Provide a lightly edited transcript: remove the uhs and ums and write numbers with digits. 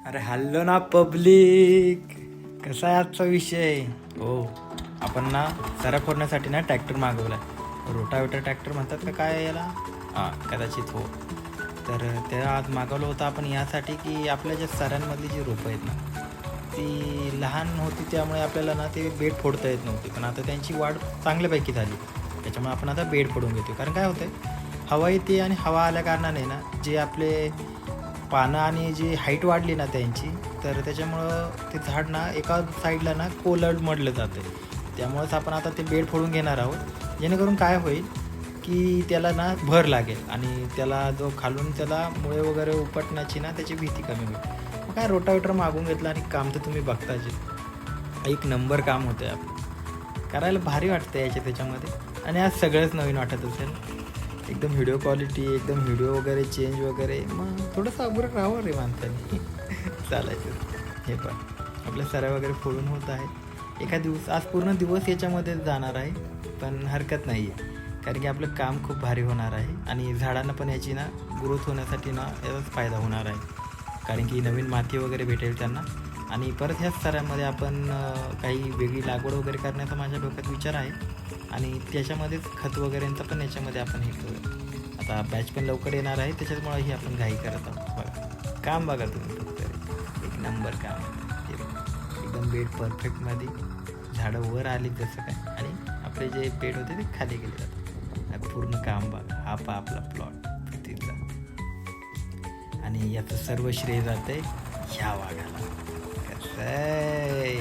अरे हल्लो ना पब्लिक, कसा आहे आजचा विषय. हो, आपण ना सरा फोडण्यासाठी ना ट्रॅक्टर मागवला. रोटावेटर ट्रॅक्टर म्हणतात का काय याला, हां कदाचित हो. तर ते आज मागवलं होतं आपण यासाठी की आपल्या ज्या सऱ्यांमधली जी रोपं आहेत ना ती लहान होती, त्यामुळे आपल्याला ना ते बेड फोडता येत नव्हती. पण आता त्यांची वाढ चांगल्यापैकी झाली, त्याच्यामुळे आपण आता बेड फोडून घेतो. कारण काय होतं आहे, हवा येते आणि हवा आल्या कारणाने ना जे आपले पानं आणि जी हाईट वाढली ना त्यांची, तर त्याच्यामुळं ते झाड ना एका साईडला ना कोलमडलं जातं. त्यामुळंच आपण आता ते बेड फोडून घेणार आहोत, जेणेकरून काय होईल की त्याला ना भर लागेल आणि त्याला जो खालून त्याला मुळे वगैरे उपटण्याची ना त्याची भीती कमी होईल. मग काय रोटावेटर मागून घेतलं आणि काम तर तुम्ही बघताच, एक नंबर काम होतं आहे आपलं, करायला भारी वाटतं याच्या त्याच्यामध्ये. आणि आज सगळंच नवीन वाटत असेल, एकदम व्हिडिओ क्वालिटी, एकदम व्हिडिओ वगैरे चेंज वगैरे, मग थोडंसं अवघड राहावं रे माणसाने चालायचं. हे पण आपल्या सऱ्या वगैरे फोडून होत आहे. एका दिवस आज पूर्ण दिवस याच्यामध्येच जाणार आहे, पण हरकत नाही आहे, कारण की आपलं काम खूप भारी होणार आहे आणि झाडांना पण याची ना ग्रोथ होण्यासाठी ना याचाच फायदा होणार आहे. कारण की नवीन माती वगैरे भेटेल त्यांना. आणि परत ह्याच सऱ्यामध्ये आपण काही वेगळी लागवड वगैरे करण्याचा माझ्या डोक्यात विचार आहे आणि त्याच्यामध्येच खत वगैरेंचं पण याच्यामध्ये आपण हे करूया. आता बॅच पण लवकर येणार आहे, त्याच्यामुळेही आपण घाई करत आहोत. बघा काम, बघा तुम्ही फक्त, एक नंबर काम. हे बघा, एकदम बेड परफेक्टमध्ये झाडं वर आली जसं काय, आणि आपले जे बेड होते ते खाली गेले जातात. पूर्ण काम बघा, हा पहा आपला प्लॉट तिथला. आणि याचं सर्व श्रेय जातं आहे ह्या वाघाला. कसं आहे,